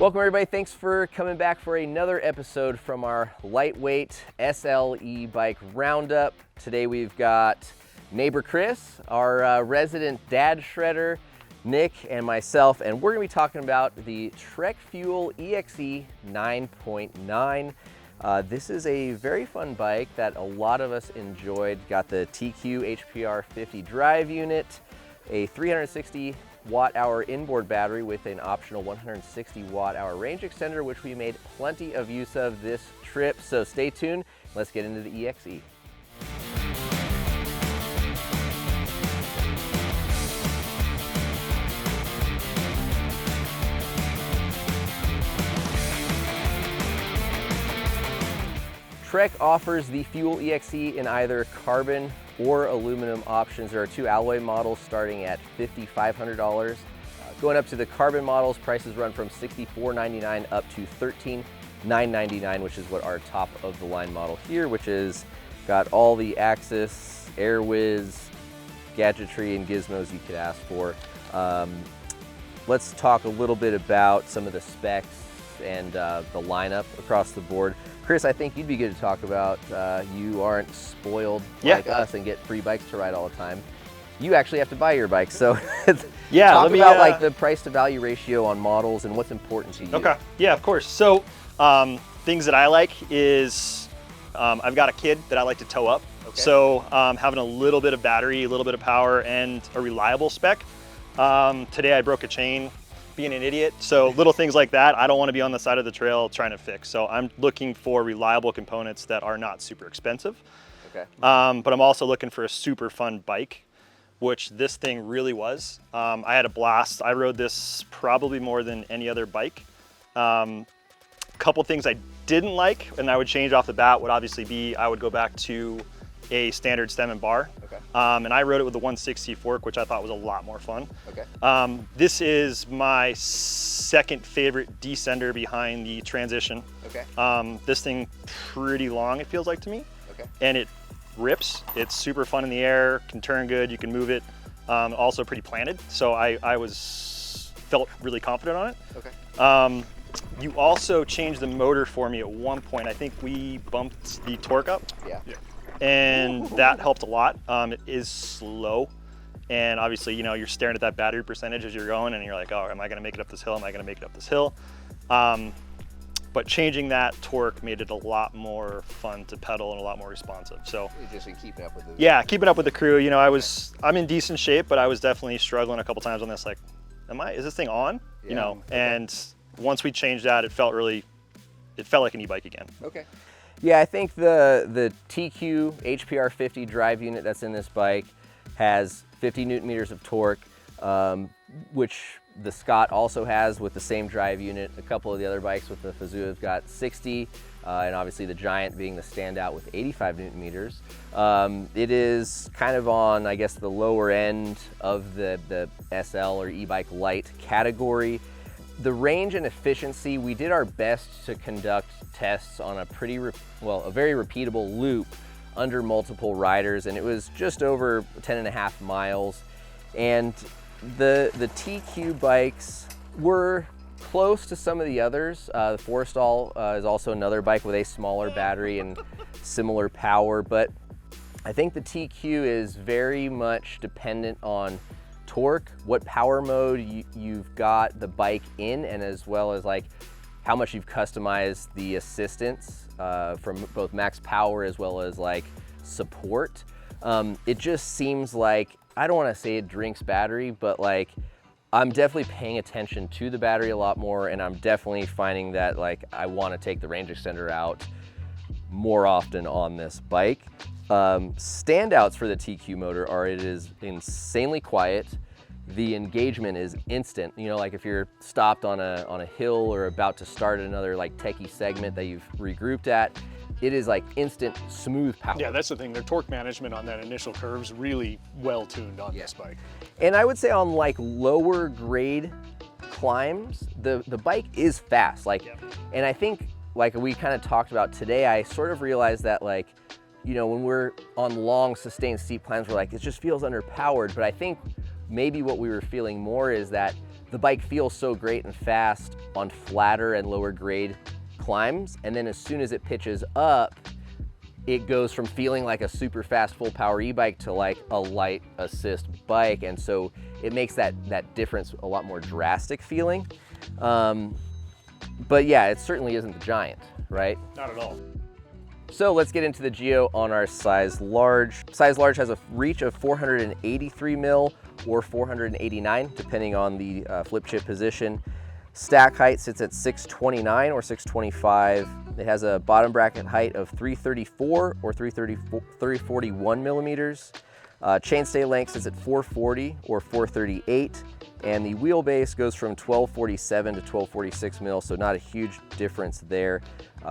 Welcome everybody, thanks for coming back for another episode from our lightweight SL e-bike roundup. Today we've got neighbor Chris, our resident dad shredder, Nick, and myself, and we're gonna be talking about the Trek Fuel EXe 9.9. This is a very fun bike that a lot of us enjoyed. Got the TQ HPR 50 drive unit, a 360 watt-hour inboard battery with an optional 160 watt-hour range extender, which we made plenty of use of this trip. So stay tuned, let's get into the EXe. Trek offers the Fuel EXe in either carbon or aluminum options. There are two alloy models starting at $5,500. Going up to the carbon models, prices run from $64.99 up to $13,999, which is what our top of the line model here, which is got all the Axis, AirWiz, gadgetry, and gizmos you could ask for. Let's talk a little bit about some of the specs and the lineup across the board. Chris, I think you'd be good to talk about. You aren't spoiled like us and get free bikes to ride all the time. You actually have to buy your bike, so yeah, talk about like the price to value ratio on models and what's important to you. Okay, yeah, of course. So things that I like is I've got a kid that I like to tow up. Okay. So having a little bit of battery, a little bit of power, and a reliable spec. Today I broke a chain being an idiot. So little things like that, I don't want to be on the side of the trail trying to fix. So I'm looking for reliable components that are not super expensive. Okay. But I'm also looking for a super fun bike, which this thing really was. I had a blast. I rode this probably more than any other bike. Couple things I didn't like, and I would change off the bat, would obviously be, I would go back to a standard stem and bar. Okay. And I rode it with the 160 fork, which I thought was a lot more fun. Okay. This is my second favorite descender behind the Transition. Okay. This thing pretty long, it feels like to me. Okay. And it rips. It's super fun in the air, can turn good, you can move it. Also pretty planted, so I felt really confident on it. Okay. You also changed the motor for me at one point. I think we bumped the torque up. Yeah. And that helped a lot. It is slow, and obviously, you know, you're staring at that battery percentage as you're going, and you're like, oh, am I gonna make it up this hill? Am I gonna make it up this hill? But changing that torque made it a lot more fun to pedal and a lot more responsive. So just in keeping up with the keeping up with the crew. You know, I'm in decent shape, but I was definitely struggling a couple times on this. Like, is this thing on? Yeah. You know, okay. And once we changed that, it felt like an e-bike again. Okay. Yeah, I think the TQ HPR 50 drive unit that's in this bike has 50 Newton meters of torque, which the Scott also has with the same drive unit. A couple of the other bikes with the Fazoo have got 60, and obviously the Giant being the standout with 85 Newton meters. It is kind of on, I guess, the lower end of the SL or e-bike light category. The range and efficiency, we did our best to conduct tests on a a very repeatable loop under multiple riders, and it was just over 10.5 miles. And the TQ bikes were close to some of the others. The Forestall is also another bike with a smaller battery and similar power, but I think the TQ is very much dependent on torque, what power mode you've got the bike in, and as well as like how much you've customized the assistance from both max power as well as like support. It just seems like, I don't want to say it drinks battery, but like I'm definitely paying attention to the battery a lot more, and I'm definitely finding that like I want to take the range extender out more often on this bike. Standouts for the TQ motor are it is insanely quiet. The engagement is instant. You know, like if you're stopped on a hill or about to start another like techie segment that you've regrouped at, it is like instant smooth power. Yeah, that's the thing. Their torque management on that initial curve's really well tuned on this bike. And I would say on like lower grade climbs, the bike is fast. Like, and I think like we kind of talked about today, I sort of realized that like, you know, when we're on long sustained steep climbs, we're like, it just feels underpowered. But I think maybe what we were feeling more is that the bike feels so great and fast on flatter and lower grade climbs. And then as soon as it pitches up, it goes from feeling like a super fast full power e-bike to like a light assist bike. And so it makes that difference a lot more drastic feeling. But yeah, it certainly isn't the Giant, right? Not at all. So let's get into the Geo on our size large. Size large has a reach of 483 mil or 489, depending on the flip chip position. Stack height sits at 629 or 625. It has a bottom bracket height of 334 or 341 millimeters. Chainstay length sits at 440 or 438. And the wheelbase goes from 1247 to 1246 mil, so not a huge difference there.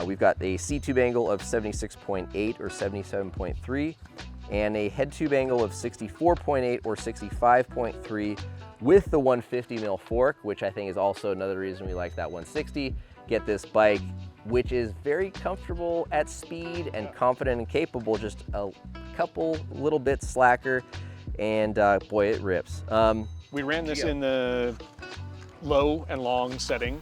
We've got a C-tube angle of 76.8 or 77.3 and a head tube angle of 64.8 or 65.3 with the 150 mil fork, which I think is also another reason we like that 160. Get this bike, which is very comfortable at speed and confident and capable, just a couple little bits slacker, and boy, it rips. We ran this in the low and long setting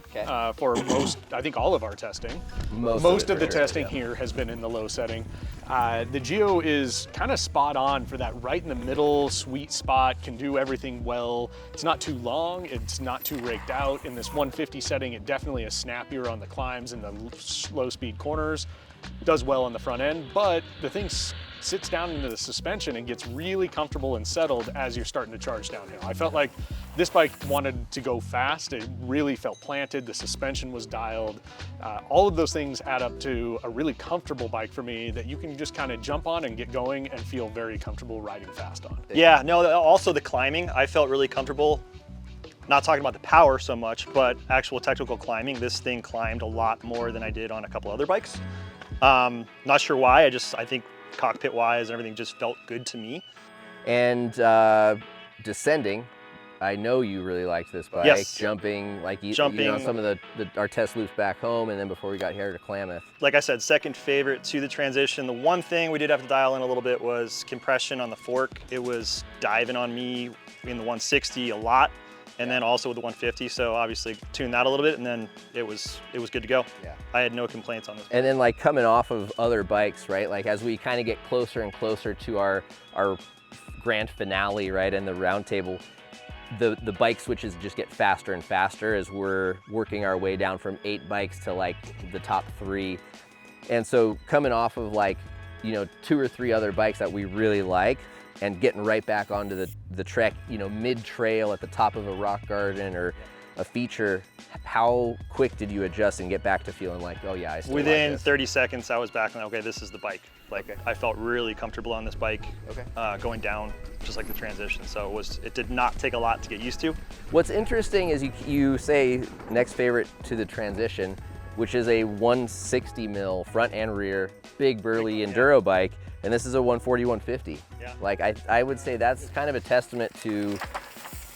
for most, I think all of our testing. Most of the testing here has been in the low setting. The Geo is kind of spot on for that right in the middle, sweet spot, can do everything well. It's not too long, it's not too raked out. In this 150 setting, it definitely is snappier on the climbs and the low speed corners. Does well on the front end, but the thing sits down into the suspension and gets really comfortable and settled as you're starting to charge downhill. I felt like this bike wanted to go fast. It really felt planted. The suspension was dialed. All of those things add up to a really comfortable bike for me that you can just kind of jump on and get going and feel very comfortable riding fast on. Yeah, no, also the climbing, I felt really comfortable. Not talking about the power so much, but actual technical climbing. This thing climbed a lot more than I did on a couple other bikes. Not sure why, I think cockpit wise and everything just felt good to me. And descending, I know you really liked this bike. Yes. Jumping, like you know, some of our test loops back home, and then before we got here to Klamath. Like I said, second favorite to the transition. The one thing we did have to dial in a little bit was compression on the fork. It was diving on me in the 160 a lot, and then also with the 150. So obviously tuned that a little bit, and then it was good to go. Yeah. I had no complaints on this. And then like coming off of other bikes, right? Like as we kind of get closer and closer to our grand finale, right, and the round table, the bike switches just get faster and faster as we're working our way down from 8 bikes to like the top 3. And so coming off of like, you know, 2 or 3 other bikes that we really like and getting right back onto the Trek, you know, mid-trail at the top of a rock garden or a feature, how quick did you adjust and get back to feeling like, oh yeah, I still Within like this? 30 seconds, I was back and okay, this is the bike. Like I felt really comfortable on this bike, going down, just like the transition. So it did not take a lot to get used to. What's interesting is you say next favorite to the transition, which is a 160 mil front and rear, big burly enduro bike, and this is a 140, 150. Yeah. Like I would say that's kind of a testament to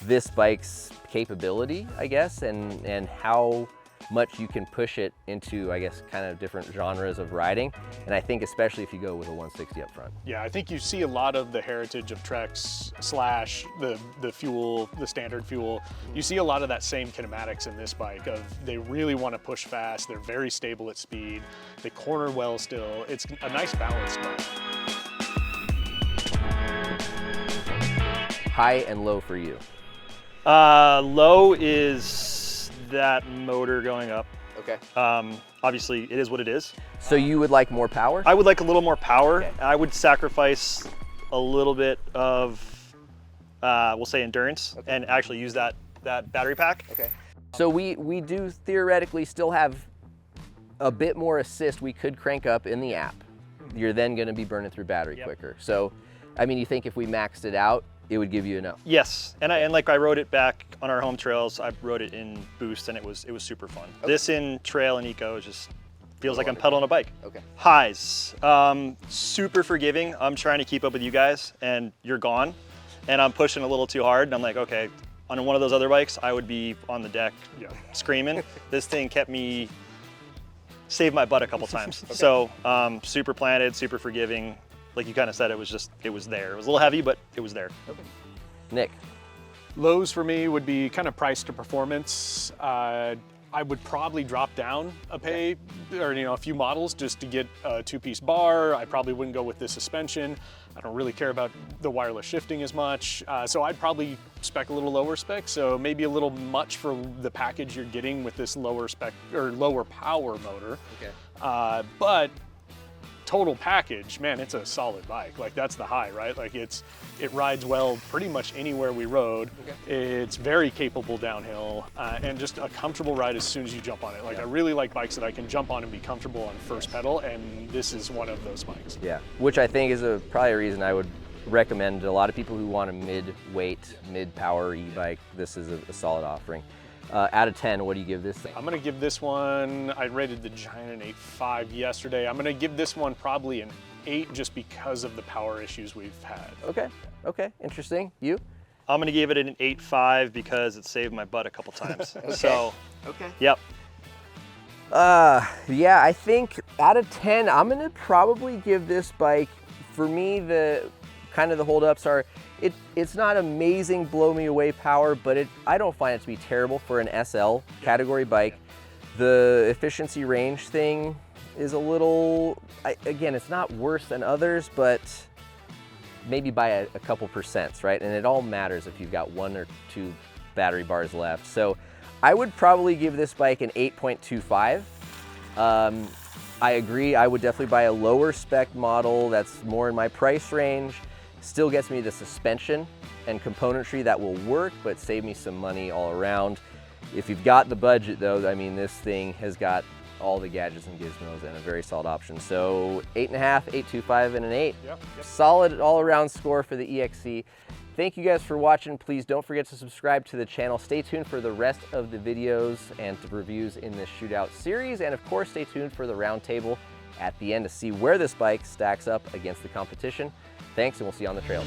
this bike's capability, I guess, and how much you can push it into, I guess, kind of different genres of riding. And I think especially if you go with a 160 up front. Yeah, I think you see a lot of the heritage of Treks / the fuel, the standard fuel. You see a lot of that same kinematics in this bike of they really want to push fast, they're very stable at speed, they corner well still. It's a nice balance bike. High and low for you. Low is that motor going up. Okay. Obviously, it is what it is. So you would like more power? I would like a little more power. Okay. I would sacrifice a little bit of, we'll say, endurance, and actually use that battery pack. Okay. So we do theoretically still have a bit more assist we could crank up in the app. You're then going to be burning through battery quicker. So, I mean, you think if we maxed it out, it would give you enough? Yes, and like I rode it back on our home trails. I rode it in boost, and it was super fun. Okay. This in trail and eco just feels like I'm pedaling a bike. Okay. Highs, super forgiving. I'm trying to keep up with you guys, and you're gone, and I'm pushing a little too hard. And I'm like, okay, on one of those other bikes, I would be on the deck screaming. This thing kept me, saved my butt a couple times. Okay. So super planted, super forgiving. Like you kind of said, it was there. It was a little heavy, but it was there. Okay. Nick. Lows for me would be kind of price to performance. I would probably drop down a pay, or a few models just to get a 2-piece bar. I probably wouldn't go with the suspension. I don't really care about the wireless shifting as much. So I'd probably spec a little lower spec. So maybe a little much for the package you're getting with this lower spec or lower power motor. Okay. But total package, man, it's a solid bike. Like that's the high, right? Like it rides well pretty much anywhere we rode. Okay. It's very capable downhill and just a comfortable ride as soon as you jump on it. Like I really like bikes that I can jump on and be comfortable on first pedal, and this is one of those bikes. Yeah, which I think is probably a reason I would recommend to a lot of people who want a mid-weight, mid-power e-bike. This is a solid offering. Out of 10, what do you give this thing? I'm gonna give this one, I rated the Giant an 8.5 yesterday. I'm gonna give this one probably an 8 just because of the power issues we've had. Okay, okay, interesting. You? I'm gonna give it an 8.5 because it saved my butt a couple times. Okay. So, okay. Yep. Yeah, I think out of 10, I'm gonna probably give this bike, for me, the holdups are, it's not amazing blow me away power, but I don't find it to be terrible for an SL category bike. The efficiency range thing is a little, again, it's not worse than others, but maybe by a couple percents, right? And it all matters if you've got 1 or 2 battery bars left. So I would probably give this bike an 8.25. I agree, I would definitely buy a lower spec model that's more in my price range. Still gets me the suspension and componentry that will work, but save me some money all around. If you've got the budget though, I mean, this thing has got all the gadgets and gizmos and a very solid option. So 8.5, 8.25, and an 8. Yep. Solid all around score for the EXe. Thank you guys for watching. Please don't forget to subscribe to the channel. Stay tuned for the rest of the videos and the reviews in this shootout series. And of course, stay tuned for the roundtable at the end to see where this bike stacks up against the competition. Thanks, and we'll see you on the trails.